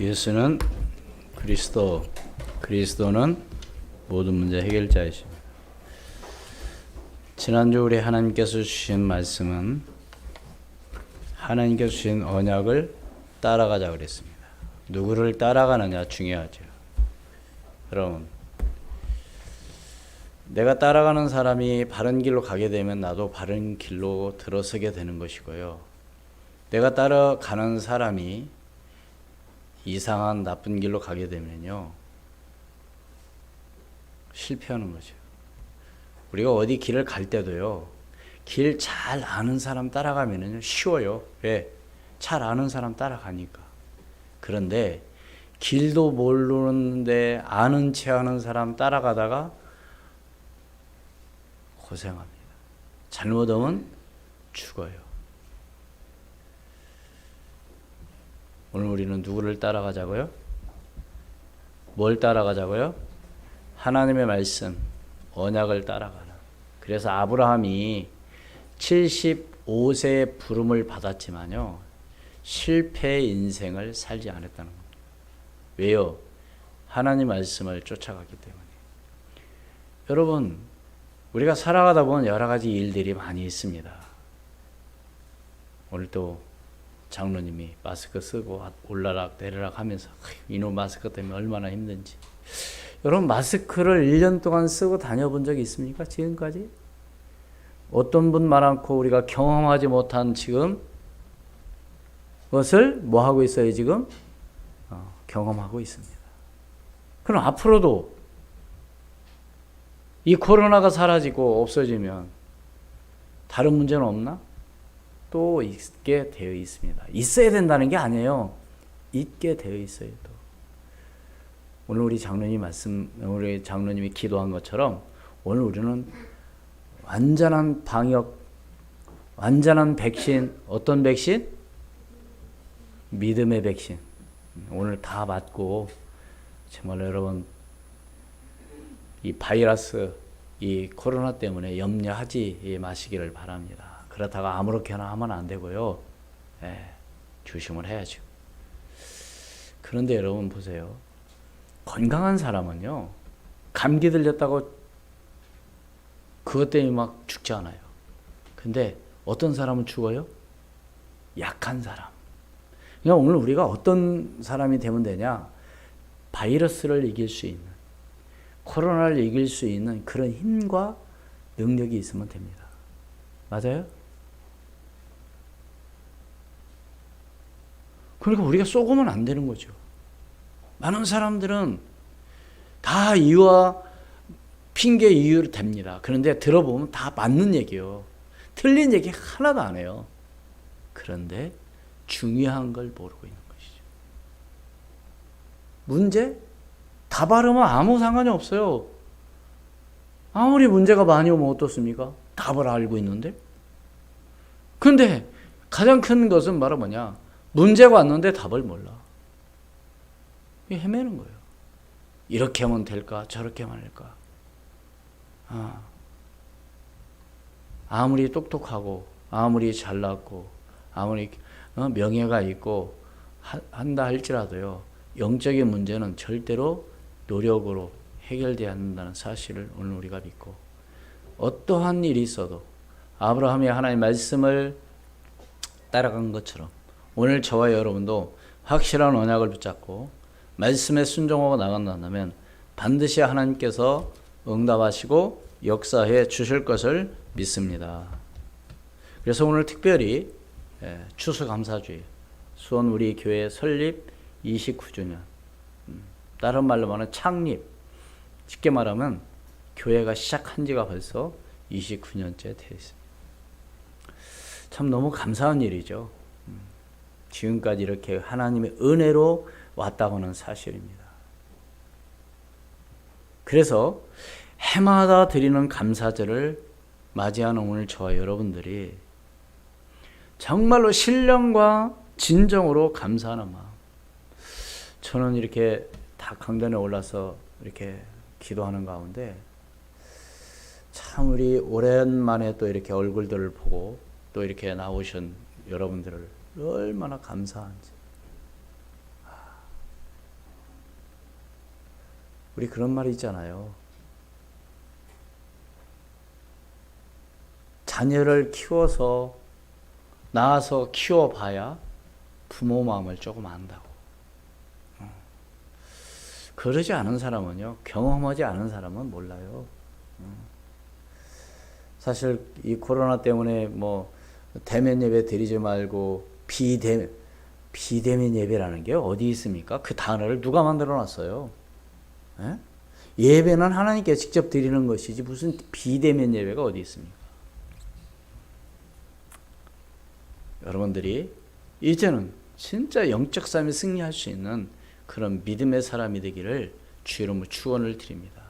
예수는 그리스도, 그리스도는 모든 문제 해결자이십니다. 지난주 우리 하나님께서 주신 말씀은 하나님께서 주신 언약을 따라가자 그랬습니다. 누구를 따라가느냐 중요하죠. 여러분, 내가 따라가는 사람이 바른 길로 가게 되면 나도 바른 길로 들어서게 되는 것이고요. 내가 따라가는 사람이 이상한 나쁜 길로 가게 되면요, 실패하는 거죠. 우리가 어디 길을 갈 때도요, 길 잘 아는 사람 따라가면은 쉬워요. 왜? 잘 아는 사람 따라가니까. 그런데 길도 모르는데 아는 체 하는 사람 따라가다가 고생합니다. 잘못하면 죽어요. 오늘 우리는 누구를 따라가자고요? 뭘 따라가자고요? 하나님의 말씀, 언약을 따라가는. 그래서 아브라함이 75세의 부름을 받았지만요, 실패의 인생을 살지 않았다는 겁니다. 왜요? 하나님 말씀을 쫓아가기 때문에. 여러분, 우리가 살아가다 보면 여러 가지 일들이 많이 있습니다. 오늘 또 장로님이 마스크 쓰고 올라락 내리락 하면서 이놈 마스크 때문에 얼마나 힘든지. 여러분, 마스크를 1년 동안 쓰고 다녀본 적이 있습니까? 지금까지? 어떤 분 말 않고 우리가 경험하지 못한 지금 것을 뭐 하고 있어요 지금? 경험하고 있습니다. 그럼 앞으로도 이 코로나가 사라지고 없어지면 다른 문제는 없나? 또 있게 되어 있습니다. 있어야 된다는 게 아니에요. 있게 되어 있어요. 또 오늘 우리 장로님이 기도한 것처럼 오늘 우리는 완전한 방역, 완전한 백신, 어떤 백신? 믿음의 백신. 오늘 다 맞고 정말 여러분 이 바이러스, 이 코로나 때문에 염려하지 마시기를 바랍니다. 그렇다가 아무렇게나 하면 안 되고요. 조심을 해야죠. 그런데 여러분 보세요. 건강한 사람은요, 감기 들렸다고 그것 때문에 막 죽지 않아요. 근데 어떤 사람은 죽어요? 약한 사람. 그러니까 오늘 우리가 어떤 사람이 되면 되냐? 바이러스를 이길 수 있는, 코로나를 이길 수 있는 그런 힘과 능력이 있으면 됩니다. 맞아요? 그러니까 우리가 쏘고는 안 되는 거죠. 많은 사람들은 다 이유와 핑계 이유로 됩니다. 그런데 들어보면 다 맞는 얘기예요. 틀린 얘기 하나도 안 해요. 그런데 중요한 걸 모르고 있는 것이죠. 문제? 다 바르면 아무 상관이 없어요. 아무리 문제가 많이 오면 어떻습니까? 답을 알고 있는데. 근데 가장 큰 것은 바로 뭐냐? 문제가 왔는데 답을 몰라. 헤매는 거예요. 이렇게 하면 될까? 저렇게 하면 될까? 아무리 똑똑하고 아무리 잘났고 아무리 명예가 있고 한다 할지라도요, 영적인 문제는 절대로 노력으로 해결되어야 한다는 사실을 오늘 우리가 믿고, 어떠한 일이 있어도 아브라함이 하나님의 말씀을 따라간 것처럼 오늘 저와 여러분도 확실한 언약을 붙잡고 말씀에 순종하고 나간다면 반드시 하나님께서 응답하시고 역사해 주실 것을 믿습니다. 그래서 오늘 특별히 추수감사주일, 수원 우리 교회 설립 29주년, 다른 말로 말하면 창립, 쉽게 말하면 교회가 시작한 지가 벌써 29년째 되어 있습니다. 참 너무 감사한 일이죠. 지금까지 이렇게 하나님의 은혜로 왔다고는 사실입니다. 그래서 해마다 드리는 감사절을 맞이하는 오늘 저와 여러분들이 정말로 신령과 진정으로 감사하는 마음. 저는 이렇게 다 강단에 올라서 이렇게 기도하는 가운데 참 우리 오랜만에 또 이렇게 얼굴들을 보고 또 이렇게 나오신 여러분들을 얼마나 감사한지. 우리 그런 말이 있잖아요. 자녀를 키워서 낳아서 키워봐야 부모 마음을 조금 안다고. 그러지 않은 사람은요, 경험하지 않은 사람은 몰라요. 사실 이 코로나 때문에 뭐 대면 예배 드리지 말고 비대면 예배라는 게 어디 있습니까? 그 단어를 누가 만들어 놨어요? 예? 예배는 하나님께 직접 드리는 것이지 무슨 비대면 예배가 어디 있습니까? 여러분들이 이제는 진짜 영적 삶에 승리할 수 있는 그런 믿음의 사람이 되기를 주 이름으로 축원을 드립니다.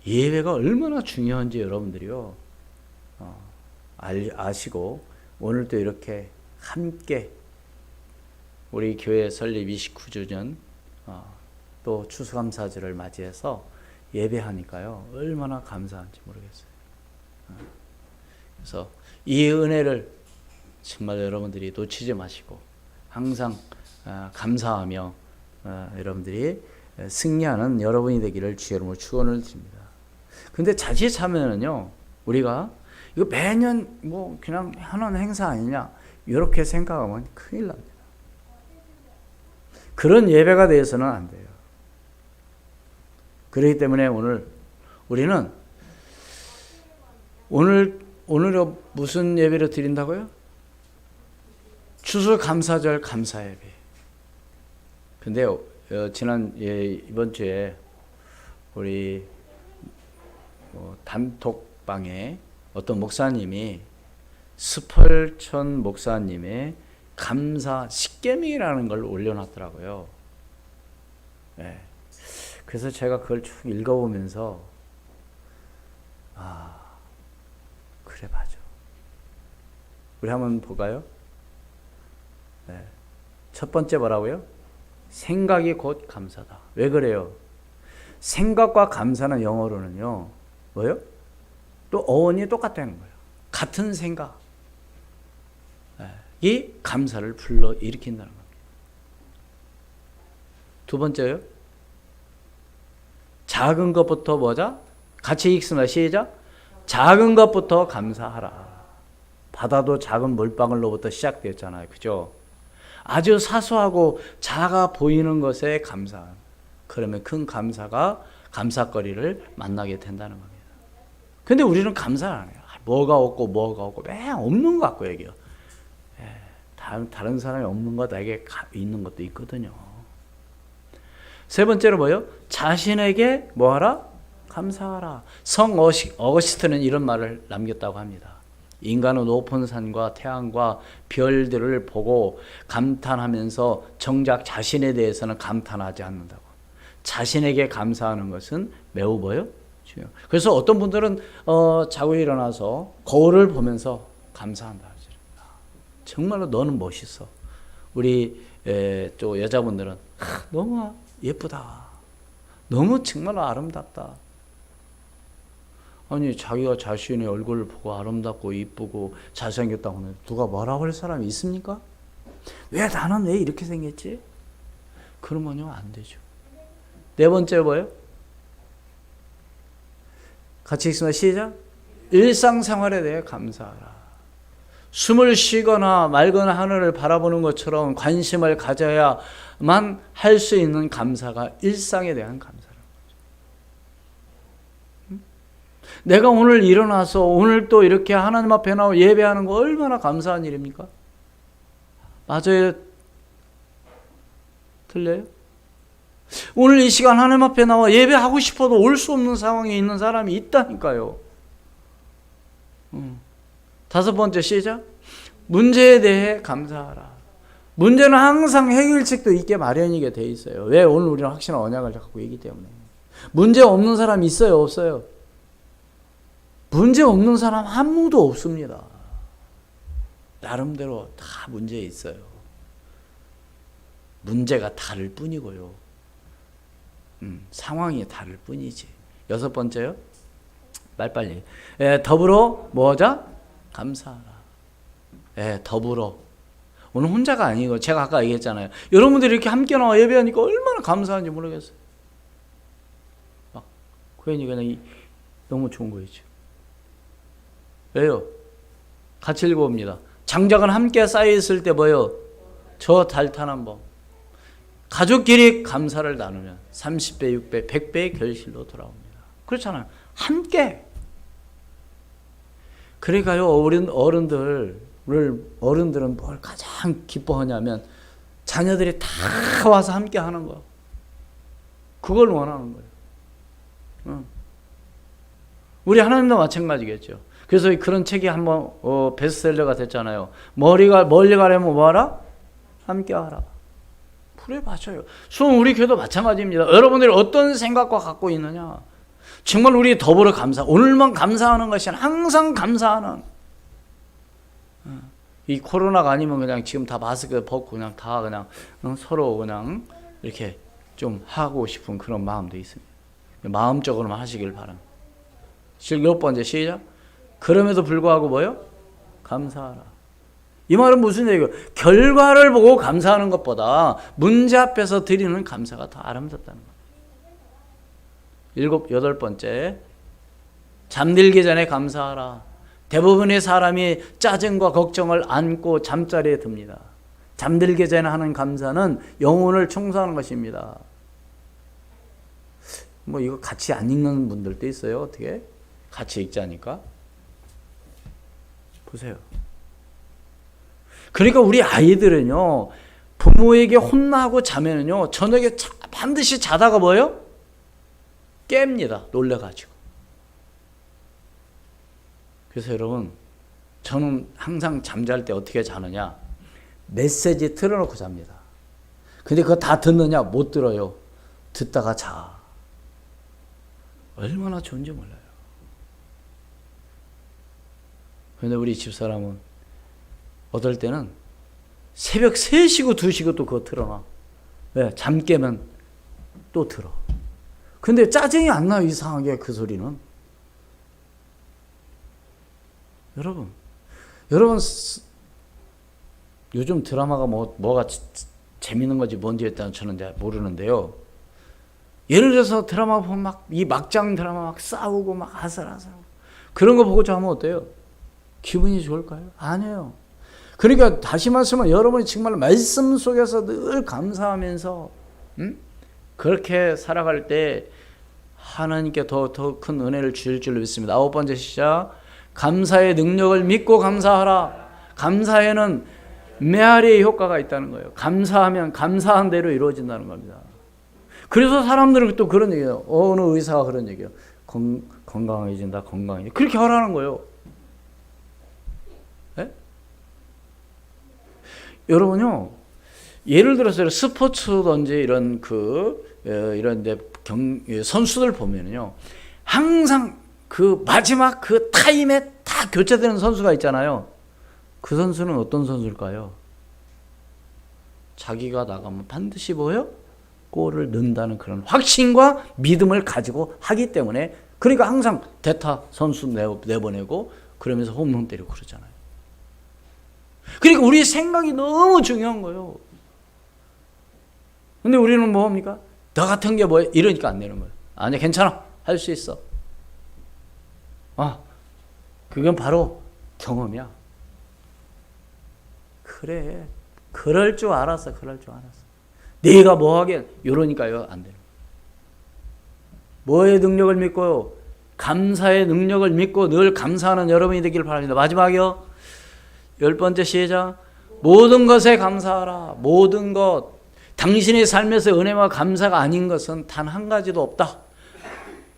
예배가 얼마나 중요한지 여러분들이요 아시고 오늘도 이렇게 함께 우리 교회 설립 29주년 또 추수감사절을 맞이해서 예배하니까요 얼마나 감사한지 모르겠어요. 그래서 이 은혜를 정말 여러분들이 놓치지 마시고 항상 감사하며 여러분들이 승리하는 여러분이 되기를 주의 이름으로 축원을 드립니다. 근데 자칫하면은요 우리가 이거 매년 뭐 그냥 하는 행사 아니냐 이렇게 생각하면 큰일 납니다. 그런 예배가 되어서는 안 돼요. 그렇기 때문에 오늘 우리는 오늘 무슨 예배를 드린다고요? 추수감사절 감사예배. 근데 이번 주에 우리 단톡방에 어떤 목사님이 스펄천 목사님의 감사 십계명이라는 걸 올려놨더라고요. 네. 그래서 제가 그걸 쭉 읽어보면서 그래 맞아. 우리 한번 볼까요? 네. 첫 번째 뭐라고요? 생각이 곧 감사다. 왜 그래요? 생각과 감사는 영어로는요 뭐요? 또 어원이 똑같다는 거예요. 같은 생각 이 감사를 불러 일으킨다는 겁니다. 두 번째요. 작은 것부터 뭐자? 같이 읽습니다. 시작. 작은 것부터 감사하라. 바다도 작은 물방울로부터 시작되었잖아요. 그죠? 아주 사소하고 작아 보이는 것에 감사. 그러면 큰 감사거리를 만나게 된다는 겁니다. 근데 우리는 감사를 안 해요. 뭐가 없고 매일 없는 것 같고 얘기해요. 다른 사람이 없는 것 나에게 있는 것도 있거든요. 세 번째로 뭐예요? 자신에게 뭐하라? 감사하라. 성 어거스틴은 이런 말을 남겼다고 합니다. 인간은 높은 산과 태양과 별들을 보고 감탄하면서 정작 자신에 대해서는 감탄하지 않는다고. 자신에게 감사하는 것은 매우 뭐예요? 중요해요. 그래서 어떤 분들은 자고 일어나서 거울을 보면서 감사한다. 정말로 너는 멋있어. 우리 또 여자분들은 너무 예쁘다. 너무 정말 아름답다. 아니 자기가 자신의 얼굴을 보고 아름답고 이쁘고 잘생겼다고 하면 누가 뭐라고 할 사람이 있습니까? 나는 왜 이렇게 생겼지? 그러면요 안 되죠. 네 번째 뭐예요? 같이 읽습니다. 시작. 일상생활에 대해 감사하라. 숨을 쉬거나 맑은 하늘을 바라보는 것처럼 관심을 가져야만 할 수 있는 감사가 일상에 대한 감사라는 거죠. 내가 오늘 일어나서 오늘 또 이렇게 하나님 앞에 나와 예배하는 거 얼마나 감사한 일입니까? 맞아요? 틀려요? 오늘 이 시간 하나님 앞에 나와 예배하고 싶어도 올 수 없는 상황에 있는 사람이 있다니까요. 다섯 번째 시작. 문제에 대해 감사하라. 문제는 항상 해결책도 있게 마련이게 돼 있어요. 왜? 오늘 우리는 확실한 언약을 갖고 있기 때문에. 문제 없는 사람 있어요? 없어요? 문제 없는 사람 아무도 없습니다. 나름대로 다 문제 있어요. 문제가 다를 뿐이고요. 상황이 다를 뿐이지. 여섯 번째요. 빨리. 더불어 뭐하자? 감사하라. 더불어. 오늘 혼자가 아니고 제가 아까 얘기했잖아요. 여러분들이 이렇게 함께 나와 예배하니까 얼마나 감사한지 모르겠어요. 그러니까 너무 좋은 거죠. 왜요? 같이 읽어봅니다. 장작은 함께 쌓여있을 때 뭐요? 저 달탄한 법. 가족끼리 감사를 나누면 30배, 6배, 100배의 결실로 돌아옵니다. 그렇잖아요. 함께. 그러니까요, 어른들은 뭘 가장 기뻐하냐면 자녀들이 다 와서 함께 하는 거. 그걸 원하는 거예요. 우리 하나님도 마찬가지겠죠. 그래서 그런 책이 한번 베스트셀러가 됐잖아요. 멀리 가려면 뭐하라? 함께 하라. 그래, 맞아요. 우리 교회도 마찬가지입니다. 여러분들이 어떤 생각과 갖고 있느냐? 정말 우리 더불어 오늘만 감사하는 것이 아니라 항상 감사하는. 이 코로나가 아니면 그냥 지금 다 마스크 벗고 그냥 다 그냥 서로 그냥 이렇게 좀 하고 싶은 그런 마음도 있습니다. 마음적으로만 하시길 바랍니다. 7번째 시작. 그럼에도 불구하고 뭐요? 감사하라. 이 말은 무슨 얘기예요? 결과를 보고 감사하는 것보다 문제 앞에서 드리는 감사가 더 아름답다는 거예요. 8번째. 잠들기 전에 감사하라. 대부분의 사람이 짜증과 걱정을 안고 잠자리에 듭니다. 잠들기 전에 하는 감사는 영혼을 청소하는 것입니다. 이거 같이 안 읽는 분들도 있어요. 어떻게? 같이 읽자니까. 보세요. 그러니까 우리 아이들은요, 부모에게 혼나고 자면은요, 저녁에 반드시 자다가 뭐예요? 깹니다. 놀래가지고. 그래서 여러분, 저는 항상 잠잘 때 어떻게 자느냐? 메시지 틀어놓고 잡니다. 근데 그거 다 듣느냐? 못 들어요. 듣다가 자. 얼마나 좋은지 몰라요. 근데 우리 집사람은 어떨 때는 새벽 3시고 2시고 또 그거 틀어놔. 왜? 잠 깨면 또 들어. 근데 짜증이 안 나요, 이상하게 그 소리는. 여러분 요즘 드라마가 뭐가 재밌는 건지 뭔지 일단 저는 잘 모르는데요. 예를 들어서 드라마 보면 이 막장 드라마 막 싸우고 막 아슬아슬하고 그런 거 보고 자면 어때요? 기분이 좋을까요? 아니에요. 그러니까 다시 말씀은 여러분이 정말 말씀 속에서 늘 감사하면서 그렇게 살아갈 때 하나님께 더 큰 은혜를 주실 줄 믿습니다. 9번째 시작. 감사의 능력을 믿고 감사하라. 감사에는 메아리의 효과가 있다는 거예요. 감사하면 감사한 대로 이루어진다는 겁니다. 그래서 사람들은 또 그런 얘기예요. 어느 의사가 그런 얘기예요. 건강해진다, 건강해. 그렇게 하라는 거예요. 네? 여러분요, 예를 들어서 스포츠든지 이런 이런데 선수들 보면요, 항상 그 마지막 그 타임에 다 교체되는 선수가 있잖아요. 그 선수는 어떤 선수일까요? 자기가 나가면 반드시 뭐예요? 골을 넣는다는 그런 확신과 믿음을 가지고 하기 때문에, 그러니까 항상 대타 선수 내보내고 그러면서 홈런 때리고 그러잖아요. 그러니까 우리 생각이 너무 중요한 거예요. 근데 우리는 뭐합니까? 너 같은 게 뭐야? 이러니까 안 되는 거예요. 아니, 괜찮아. 할 수 있어. 그건 바로 경험이야. 그래. 그럴 줄 알았어. 네가 뭐 하게? 이러니까요, 안 돼요. 뭐의 능력을 믿고요? 감사의 능력을 믿고 늘 감사하는 여러분이 되길 바랍니다. 마지막이요. 10번째 시작. 모든 것에 감사하라. 모든 것. 당신의 삶에서 은혜와 감사가 아닌 것은 단 한 가지도 없다.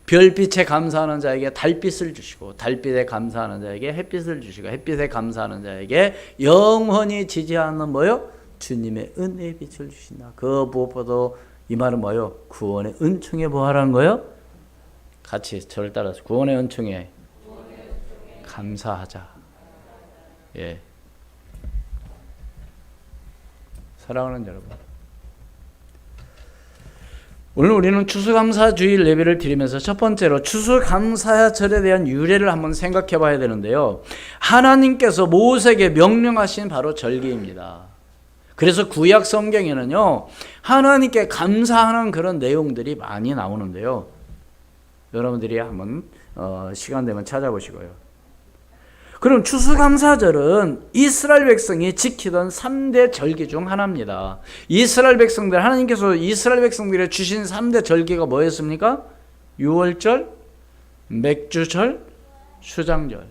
별빛에 감사하는 자에게 달빛을 주시고, 달빛에 감사하는 자에게 햇빛을 주시고, 햇빛에 감사하는 자에게 영원히 지지 않는 뭐요? 주님의 은혜의 빛을 주신다. 그 무엇보다 이 말은 뭐요? 구원의 은총에 뭐하라는 거요? 같이 저를 따라서 구원의 은총에 감사하자. 예. 사랑하는 여러분, 오늘 우리는 추수감사주일 예배를 드리면서 첫 번째로 추수감사절에 대한 유래를 한번 생각해 봐야 되는데요. 하나님께서 모세에게 명령하신 바로 절기입니다. 그래서 구약 성경에는요, 하나님께 감사하는 그런 내용들이 많이 나오는데요. 여러분들이 한번 시간 되면 찾아보시고요. 그럼 추수감사절은 이스라엘 백성이 지키던 3대 절기 중 하나입니다. 이스라엘 백성들, 하나님께서 이스라엘 백성들에 주신 3대 절기가 뭐였습니까? 유월절, 맥주절, 수장절.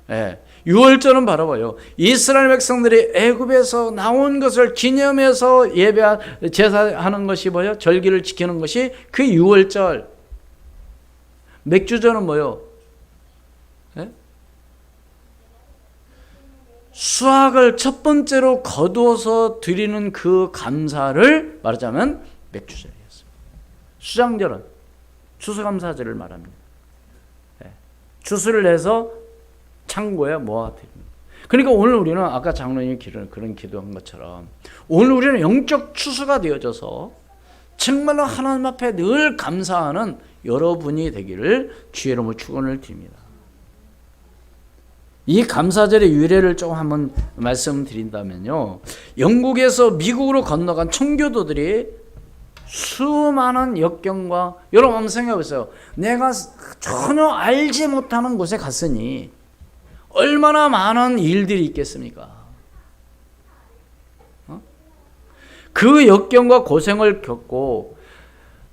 예. 유월절은 바로 뭐예요? 이스라엘 백성들이 애굽에서 나온 것을 기념해서 제사하는 것이 뭐예요? 절기를 지키는 것이 그 유월절. 맥주절은 뭐예요? 예? 수확을 첫 번째로 거두어서 드리는 그 감사를 말하자면 맥주절이었습니다. 수장절은 추수감사절을 말합니다. 예. 추수를 해서 창고에 모아드립니다. 그러니까 오늘 우리는 아까 장로님이 그런 기도한 것처럼 오늘 우리는 영적 추수가 되어져서 정말로 하나님 앞에 늘 감사하는 여러분이 되기를 주의 이름으로 축원을 드립니다. 이 감사절의 유래를 조금 한번 말씀드린다면요, 영국에서 미국으로 건너간 청교도들이 수많은 역경과, 여러분 한번 생각해 보세요. 내가 전혀 알지 못하는 곳에 갔으니 얼마나 많은 일들이 있겠습니까? 그 역경과 고생을 겪고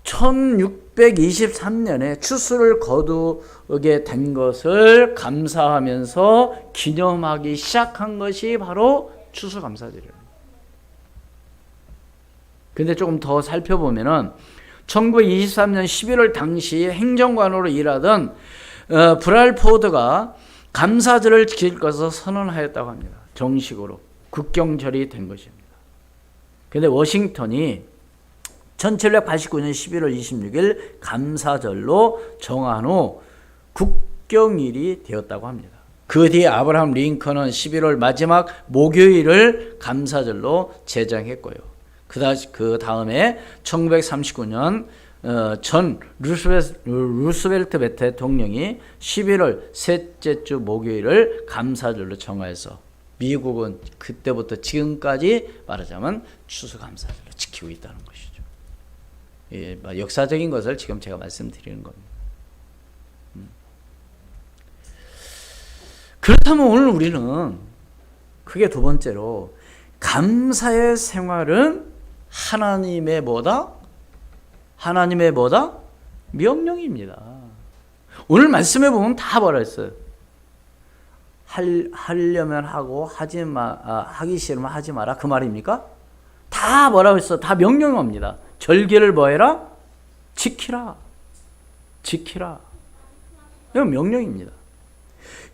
1623년에 추수를 거두게 된 것을 감사하면서 기념하기 시작한 것이 바로 추수감사절이에요. 근데 조금 더 살펴보면은 1923년 11월 당시 행정관으로 일하던 브랄포드가 감사절을 지킬 것을 선언하였다고 합니다. 정식으로 국경절이 된 것입니다. 근데 워싱턴이 1789년 11월 26일 감사절로 정한 후 국경일이 되었다고 합니다. 그 뒤에 아브라함 링컨은 11월 마지막 목요일을 감사절로 제정했고요. 그 다음에 1939년 전 루스벨트 대통령이 11월 셋째 주 목요일을 감사절로 정하여서 미국은 그때부터 지금까지 말하자면 추수감사절로 지키고 있다는 것이죠. 예, 역사적인 것을 지금 제가 말씀드리는 겁니다. 그렇다면 오늘 우리는 크게 두 번째로 감사의 생활은 하나님의 뭐다? 하나님의 뭐다? 명령입니다. 오늘 말씀해 보면 다 뭐라 했어요? 하려면 하고 하기 싫으면 하지 마라, 그 말입니까? 다 뭐라고 했어? 다 명령합니다. 절기를 뭐 해라? 지키라. 지키라. 이건 명령입니다.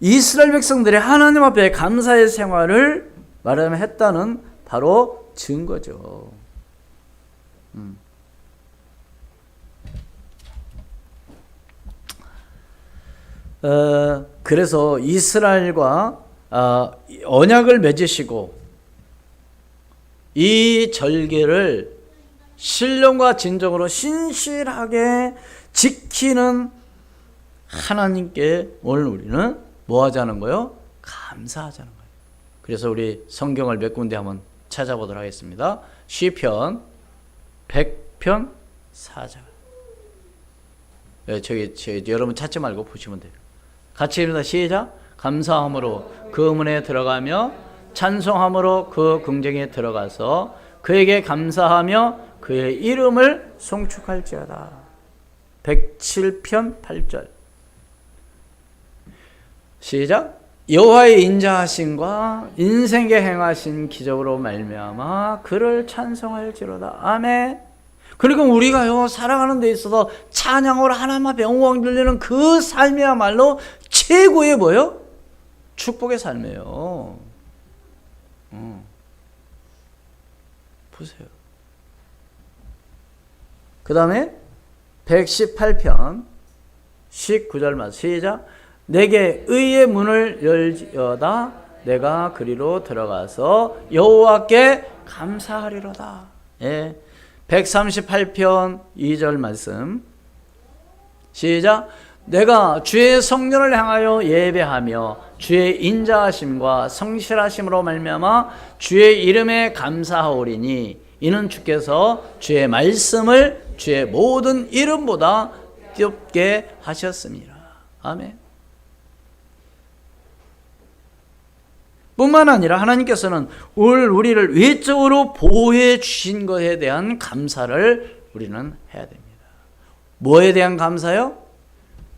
이스라엘 백성들이 하나님 앞에 감사의 생활을 말하면 했다는 바로 증거죠. 그래서 이스라엘과 언약을 맺으시고 이 절기를 신령과 진정으로 신실하게 지키는 하나님께 오늘 우리는 뭐 하자는 거예요? 감사하자는 거예요. 그래서 우리 성경을 몇 군데 한번 찾아보도록 하겠습니다. 시편 100편 4절. 저기 여러분 찾지 말고 보시면 돼요. 같이 읽습니다. 시작. 감사함으로 그 문에 들어가며 찬송함으로 그 궁정에 들어가서 그에게 감사하며 그의 이름을 송축할지어다. 107편 8절. 시작. 여호와의 인자하심과 인생에 행하신 기적으로 말미암아 그를 찬송할지로다. 아멘. 그리고 우리가요 살아가는 데 있어서 찬양으로 하나님 앞에 영광 돌리는 그 삶이야말로 최고의 뭐요? 축복의 삶이에요. 보세요. 그 다음에 118편 19절 말씀 시작. 내게 의의 문을 열지어다. 내가 그리로 들어가서 여호와께 감사하리로다. 예. 138편 2절 말씀 시작. 내가 주의 성전을 향하여 예배하며 주의 인자하심과 성실하심으로 말미암아 주의 이름에 감사하오리니 이는 주께서 주의 말씀을 주의 모든 이름보다 붙잡게 하셨습니다. 아멘. 뿐만 아니라 하나님께서는 우리를 외적으로 보호해 주신 것에 대한 감사를 우리는 해야 됩니다. 뭐에 대한 감사요?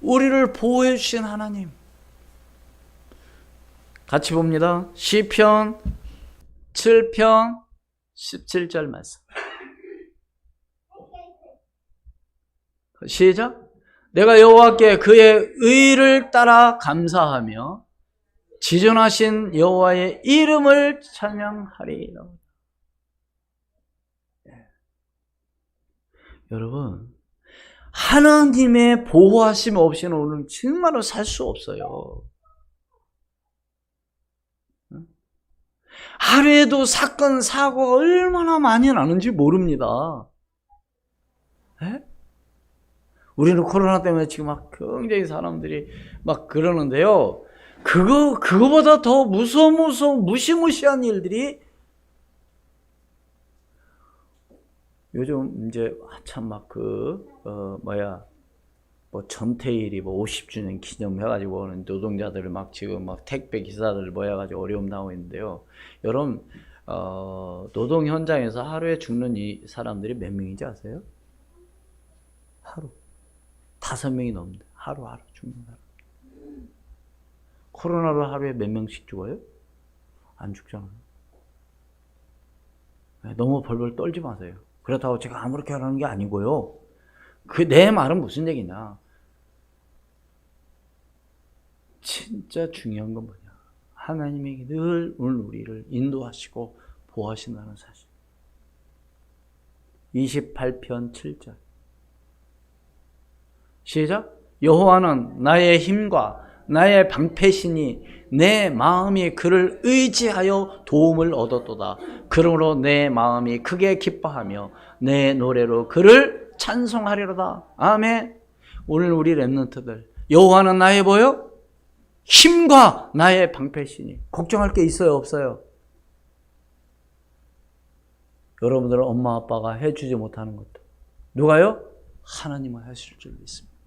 우리를 보호해 주신 하나님. 같이 봅니다. 시편 7편 17절 말씀. 시작. 내가 여호와께 그의 의를 따라 감사하며 지존하신 여호와의 이름을 찬양하리이다. 여러분, 하나님의 보호하심 없이는 오늘 정말로 살 수 없어요. 하루에도 사건, 사고가 얼마나 많이 나는지 모릅니다. 에? 우리는 코로나 때문에 지금 막 굉장히 사람들이 막 그러는데요. 그거보다 더 무시무시한 일들이 요즘 이제 한참 막 전태일이 50주년 기념해가지고 오는 노동자들을 막 지금 막 택배 기사들 모여가지고 어려움 나오고 있는데요. 여러분, 노동 현장에서 하루에 죽는 이 사람들이 몇 명인지 아세요? 하루. 5명이 넘는데, 하루 죽는 사람. 코로나로 하루에 몇 명씩 죽어요? 안 죽잖아요. 너무 벌벌 떨지 마세요. 그렇다고 제가 아무렇게 하라는 게 아니고요. 내 말은 무슨 얘기냐. 진짜 중요한 건 뭐냐. 하나님이 늘 오늘 우리를 인도하시고 보호하신다는 사실. 28편 7절. 시작. 여호와는 나의 힘과 나의 방패시니 내 마음이 그를 의지하여 도움을 얻었도다. 그러므로 내 마음이 크게 기뻐하며 내 노래로 그를 찬송하리로다. 아멘. 오늘 우리 렘넌트들, 여호와는 나의 뭐요? 힘과 나의 방패시니. 걱정할 게 있어요, 없어요? 여러분들은 엄마 아빠가 해주지 못하는 것도 누가요? 하나님은 하실 줄 믿습니다.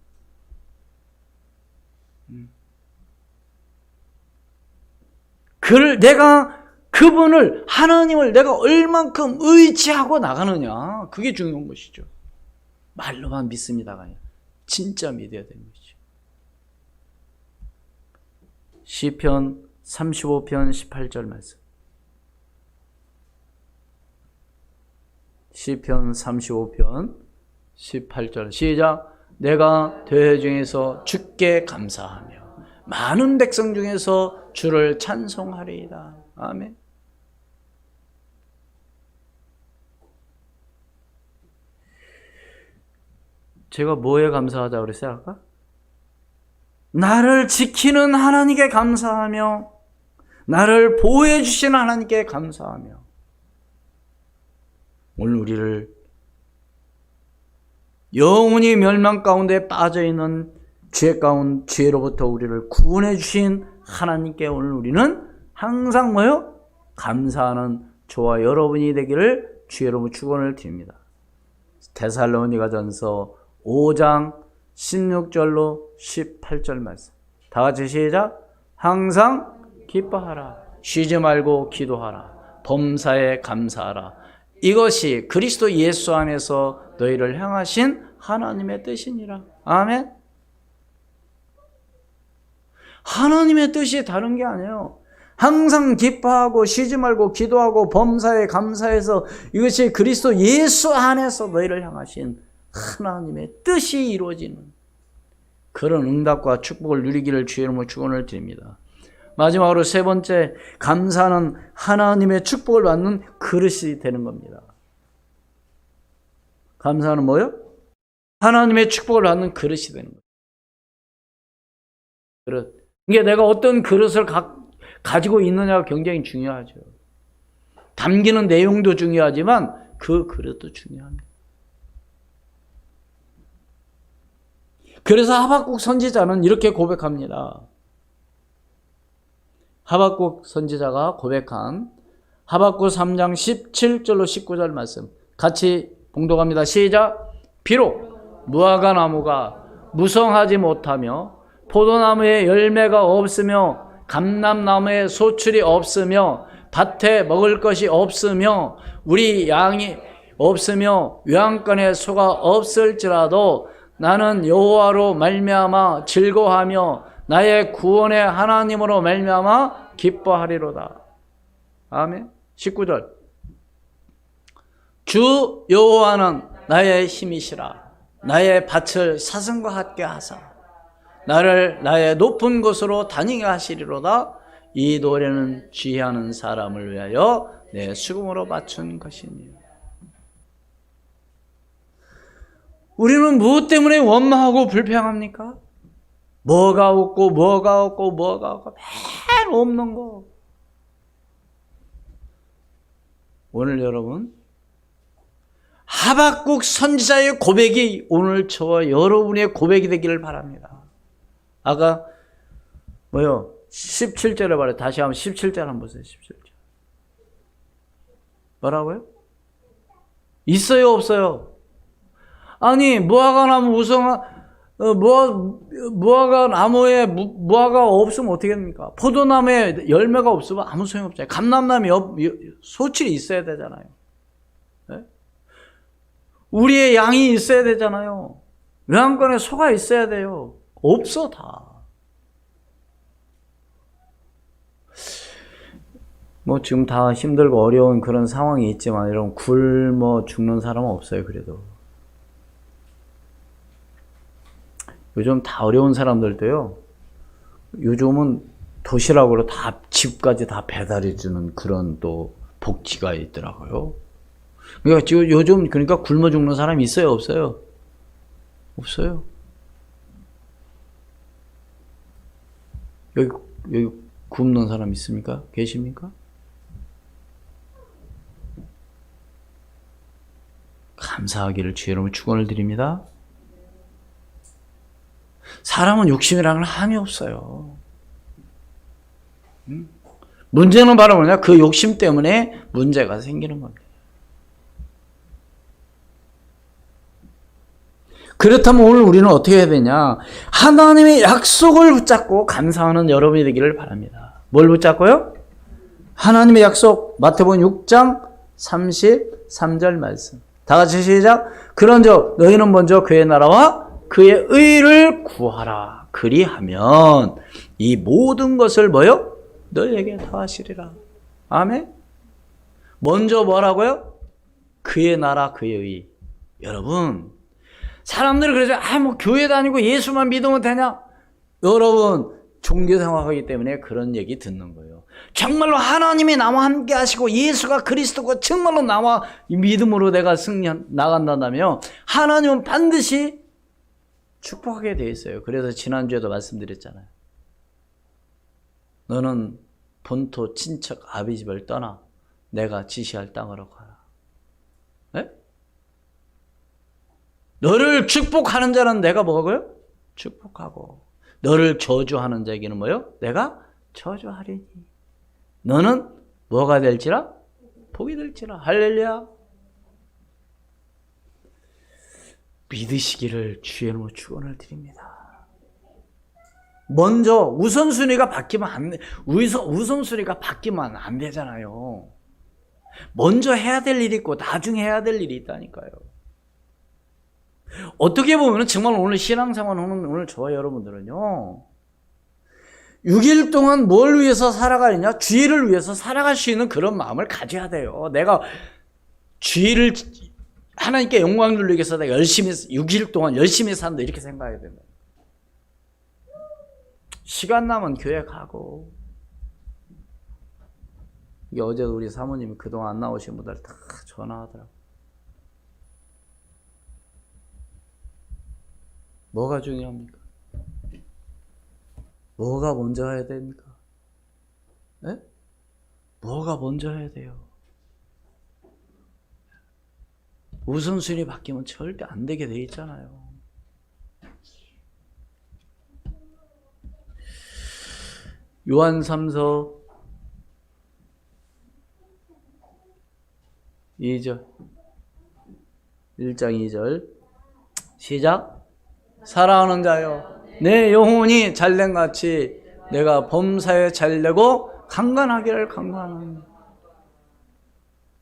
그분을, 하나님을 내가 얼만큼 의지하고 나가느냐. 그게 중요한 것이죠. 말로만 믿습니다가 아니라 진짜 믿어야 되는 것이죠. 시편 35편 18절 말씀. 시편 35편 18절 시작. 내가 대회 중에서 주께 감사하며 많은 백성 중에서 주를 찬송하리이다. 아멘. 제가 뭐에 감사하자고 그랬어요 아까? 나를 지키는 하나님께 감사하며 나를 보호해 주시는 하나님께 감사하며 오늘 우리를 영원히 멸망 가운데 빠져있는 죄로부터 우리를 구원해 주신 하나님께 오늘 우리는 항상 뭐요? 감사하는 저와 여러분이 되기를 주의 이름으로 축원을 드립니다. 데살로니가전서 5장 16절로 18절 말씀. 다 같이 시작. 항상 기뻐하라. 쉬지 말고 기도하라. 범사에 감사하라. 이것이 그리스도 예수 안에서 너희를 향하신 하나님의 뜻이니라. 아멘. 하나님의 뜻이 다른 게 아니에요. 항상 기뻐하고 쉬지 말고 기도하고 범사에 감사해서 이것이 그리스도 예수 안에서 너희를 향하신 하나님의 뜻이 이루어지는 그런 응답과 축복을 누리기를 주의 이름으로 축원을 드립니다. 마지막으로 세 번째, 감사는 하나님의 축복을 받는 그릇이 되는 겁니다. 감사는 뭐요? 하나님의 축복을 받는 그릇이 되는 거예요. 그릇. 이게 내가 어떤 그릇을 가지고 있느냐가 굉장히 중요하죠. 담기는 내용도 중요하지만 그 그릇도 중요합니다. 그래서 하박국 선지자는 이렇게 고백합니다. 하박국 선지자가 고백한 하박국 3장 17절로 19절 말씀 같이 봉독합니다. 시작. 비록 무화과 나무가 무성하지 못하며 포도나무에 열매가 없으며 감람나무에 소출이 없으며 밭에 먹을 것이 없으며 우리 양이 없으며 외양간에 소가 없을지라도 나는 여호와로 말미암아 즐거워하며 나의 구원의 하나님으로 말미암아 기뻐하리로다. 아멘. 19절. 주 여호와는 나의 힘이시라. 나의 밭을 사슴과 같게 하사 나를 나의 높은 곳으로 다니게 하시리로다. 이 노래는 지혜하는 사람을 위하여 내 수금으로 맞춘 것이니. 우리는 무엇 때문에 원망하고 불평합니까? 뭐가 없고 뭐가 없고 뭐가 없고 맨 없는 거. 오늘 여러분 하박국 선지자의 고백이 오늘 저와 여러분의 고백이 되기를 바랍니다. 아까 17절에 말해. 다시 한번 17절 한번 보세요. 17절. 뭐라고요? 있어요, 없어요? 아니, 무화과 나무 무화과 나무에 무화과가 없으면 어떻게 됩니까? 포도나무에 열매가 없으면 아무 소용없잖아요. 감람나무에 소출이 있어야 되잖아요. 네? 우리의 양이 있어야 되잖아요. 외양간에 소가 있어야 돼요. 없어 다. 지금 다 힘들고 어려운 그런 상황이 있지만 이런 굶어 죽는 사람은 없어요. 그래도 요즘 다 어려운 사람들도요, 요즘은 도시락으로 다 집까지 다 배달해 주는 그런 또 복지가 있더라고요. 그러니까 지금 요즘 그러니까 굶어 죽는 사람이 있어요, 없어요? 없어요. 여기 굶는 사람 있습니까? 계십니까? 감사하기를 주의 이름으로 축원을 드립니다. 사람은 욕심이라는 건 함이 없어요. 문제는 바로 뭐냐? 그 욕심 때문에 문제가 생기는 겁니다. 그렇다면 오늘 우리는 어떻게 해야 되냐? 하나님의 약속을 붙잡고 감사하는 여러분이 되기를 바랍니다. 뭘 붙잡고요? 하나님의 약속. 마태복음 6장 33절 말씀. 다 같이 시작. 그런즉 너희는 먼저 그의 나라와 그의 의를 구하라. 그리하면 이 모든 것을 뭐요? 너희에게 더하시리라. 아멘. 먼저 뭐라고요? 그의 나라 그의 의. 여러분, 사람들이 그러죠. 교회 다니고 예수만 믿으면 되냐? 여러분, 종교 생활하기 때문에 그런 얘기 듣는 거예요. 정말로 하나님이 나와 함께 하시고 예수가 그리스도고 정말로 나와 믿음으로 내가 나간다면 하나님은 반드시 축복하게 돼 있어요. 그래서 지난주에도 말씀드렸잖아요. 너는 본토 친척 아비집을 떠나 내가 지시할 땅으로 가라. 네? 너를 축복하는 자는 내가 뭐고요? 축복하고 너를 저주하는 자에게는 뭐요? 내가 저주하리니 너는 뭐가 될지라? 복이 될지라. 할렐루야. 믿으시기를 주의 이름으로 축원을 드립니다. 먼저 우선순위가 바뀌면 안 돼. 우선순위가 바뀌면 안 되잖아요. 먼저 해야 될 일이 있고 나중에 해야 될 일이 있다니까요. 어떻게 보면 정말 오늘 신앙생활 하는 오늘 저와 여러분들은요, 6일 동안 뭘 위해서 살아가느냐? 주의를 위해서 살아갈 수 있는 그런 마음을 가져야 돼요. 내가 주의를 하나님께 영광 돌리기 위해서 내가 열심히 6일 동안 열심히 산다 이렇게 생각해야 됩니다. 시간 나면 교회 가고. 이게 어제도 우리 사모님이 그동안 안 나오신 분들 다 전화하더라고요. 뭐가 중요합니까? 뭐가 먼저 해야 됩니까? 네? 뭐가 먼저 해야 돼요? 우선순위 바뀌면 절대 안 되게 돼 있잖아요. 요한 3서 2절 1장 2절 시작. 사랑하는 자여, 내 영혼이 잘된 같이 내가 범사에 잘되고 강건하기를 강건하노니.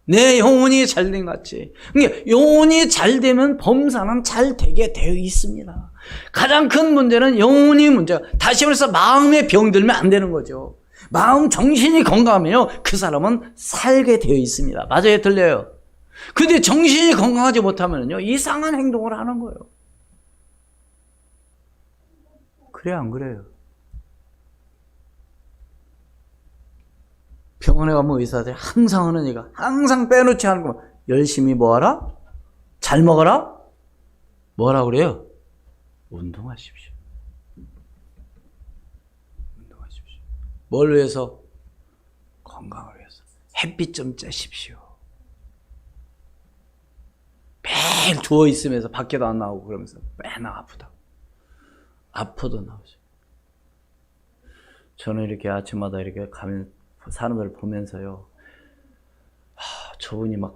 내 영혼이 잘된 같이. 그러니까 영혼이 잘되면 범사는 잘되게 되어 있습니다. 가장 큰 문제는 영혼이 문제가. 다시 말해서 마음에 병들면 안 되는 거죠. 마음 정신이 건강하면요, 그 사람은 살게 되어 있습니다. 맞아요, 들려요? 근데 정신이 건강하지 못하면요, 이상한 행동을 하는 거예요. 그래, 안 그래요? 병원에 가면 의사들이 항상 하는 얘기가, 항상 빼놓지 않은 거, 열심히 뭐 하라? 잘 먹어라? 뭐라 그래요? 운동하십시오. 운동하십시오. 뭘 위해서? 건강을 위해서. 햇빛 좀 쬐십시오. 매일 누워 있으면서 밖에도 안 나오고 그러면서 맨날 아프다. 아파도 나오죠. 저는 이렇게 아침마다 이렇게 가면 사람들을 보면서요, 저분이 막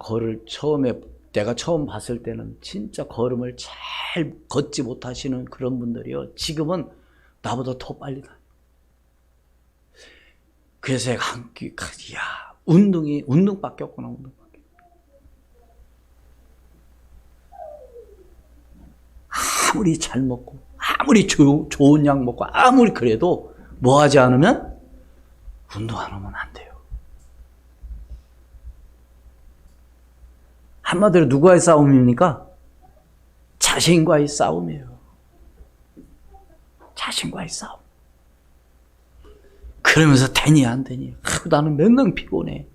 내가 처음 봤을 때는 진짜 걸음을 잘 걷지 못하시는 그런 분들이요, 지금은 나보다 더 빨리 가요. 그래서 제가 운동밖에 없구나, 운동밖에. 아무리 잘 먹고, 아무리 좋은 약 먹고, 아무리 그래도 뭐 하지 않으면 운동 안 하면 안 돼요. 한마디로 누구와의 싸움입니까? 자신과의 싸움이에요. 자신과의 싸움. 그러면서 되니 안 되니. 나는 맨날 피곤해.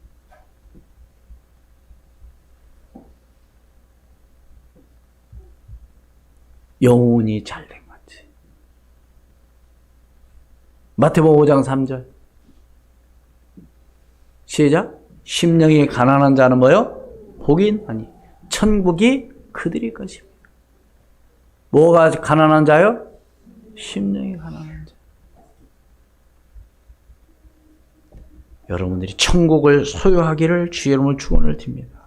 영혼이 잘된 거지. 마태복음 5장 3절. 시작. 심령이 가난한 자는 뭐요? 복이 아니, 천국이 그들의 것입니다. 뭐가 가난한 자요? 심령이 가난한 자. 여러분들이 천국을 소유하기를 주의 이름으로 축원을 드립니다.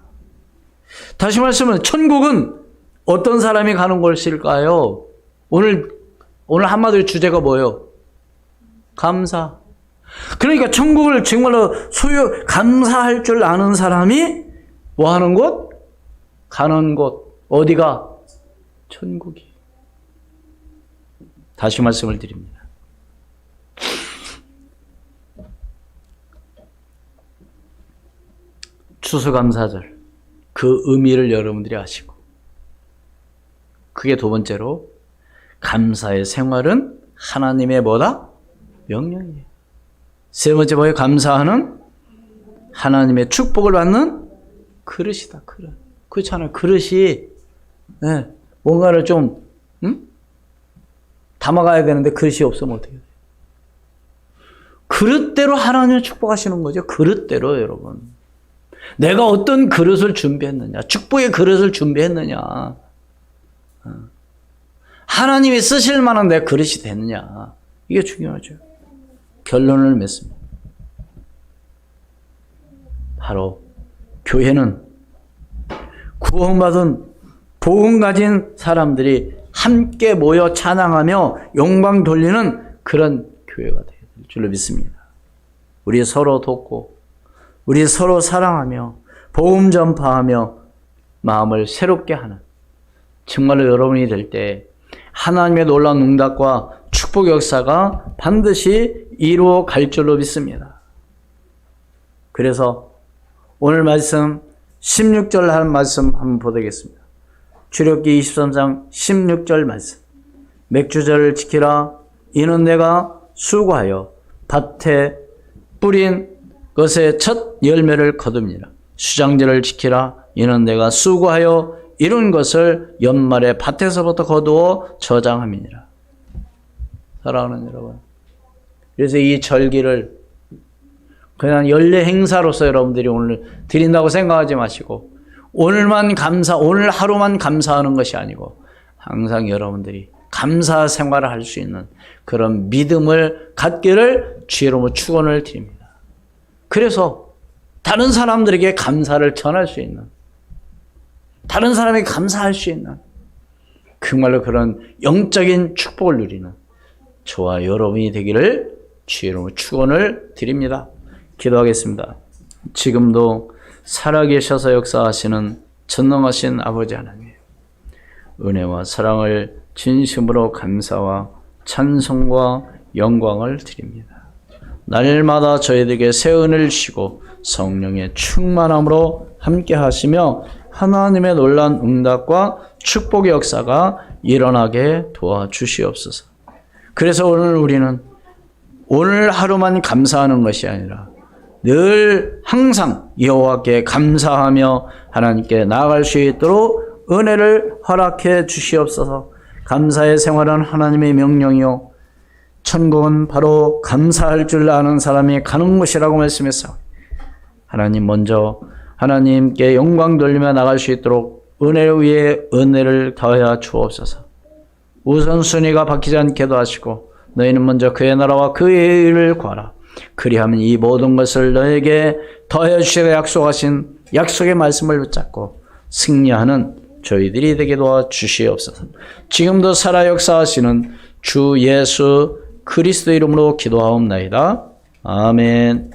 다시 말씀은 천국은 어떤 사람이 가는 곳일까요? 오늘 한마디로 주제가 뭐예요? 감사. 그러니까 천국을 정말로 감사할 줄 아는 사람이 뭐 하는 곳? 가는 곳. 어디가? 천국이. 다시 말씀을 드립니다. 추수감사절, 그 의미를 여러분들이 아시고, 그게 두 번째로, 감사의 생활은 하나님의 뭐다? 명령이에요. 세 번째 뭐예요? 감사하는 하나님의 축복을 받는 그릇이다. 그릇. 그렇잖아요. 그릇이, 네, 뭔가를 좀 담아가야 되는데 그릇이 없으면 어떻게 돼요? 그릇대로 하나님을 축복하시는 거죠. 그릇대로. 여러분, 내가 어떤 그릇을 준비했느냐, 축복의 그릇을 준비했느냐, 하나님이 쓰실 만한 내 그릇이 됐느냐, 이게 중요하죠. 결론을 맺습니다. 바로 교회는 구원받은 복음 가진 사람들이 함께 모여 찬양하며 영광 돌리는 그런 교회가 될 줄로 믿습니다. 우리 서로 돕고, 우리 서로 사랑하며 복음 전파하며 마음을 새롭게 하는, 정말로 여러분이 될 때 하나님의 놀라운 응답과 축복 역사가 반드시 이루어 갈 줄로 믿습니다. 그래서 오늘 말씀 16절 한 말씀 한번 보겠습니다. 출애굽기 23장 16절 말씀. 맥주절을 지키라. 이는 내가 수고하여 밭에 뿌린 것의 첫 열매를 거둡니다. 수장절을 지키라. 이는 내가 수고하여 이룬 것을 연말에 밭에서부터 거두어 저장함이니라. 사랑하는 여러분, 그래서 이 절기를 그냥 연례 행사로서 여러분들이 오늘 드린다고 생각하지 마시고, 오늘 하루만 감사하는 것이 아니고 항상 여러분들이 감사 생활을 할 수 있는 그런 믿음을 갖기를 주의로 축원을 드립니다. 그래서 다른 사람들에게 감사를 전할 수 있는, 다른 사람에게 감사할 수 있는 정말로 그런 영적인 축복을 누리는 저와 여러분이 되기를 주의 이름으로 축원을 드립니다. 기도하겠습니다. 지금도 살아계셔서 역사하시는 전능하신 아버지 하나님, 은혜와 사랑을 진심으로 감사와 찬송과 영광을 드립니다. 날마다 저희들에게 새 은혜를 주시고 성령의 충만함으로 함께 하시며 하나님의 놀라운 응답과 축복의 역사가 일어나게 도와주시옵소서. 그래서 오늘 우리는 오늘 하루만 감사하는 것이 아니라 늘 항상 여호와께 감사하며 하나님께 나아갈 수 있도록 은혜를 허락해 주시옵소서. 감사의 생활은 하나님의 명령이요 천국은 바로 감사할 줄 아는 사람이 가는 곳이라고 말씀했사오니 하나님 먼저 하나님께 영광 돌리며 나갈 수 있도록 은혜 위에 은혜를 더하여 주옵소서. 우선순위가 바뀌지 않게도 하시고 너희는 먼저 그의 나라와 그의 의를 구하라. 그리하면 이 모든 것을 너에게 더하여 주시라 약속하신 약속의 말씀을 붙잡고 승리하는 저희들이 되게 도와주시옵소서. 지금도 살아 역사하시는 주 예수 그리스도 이름으로 기도하옵나이다. 아멘.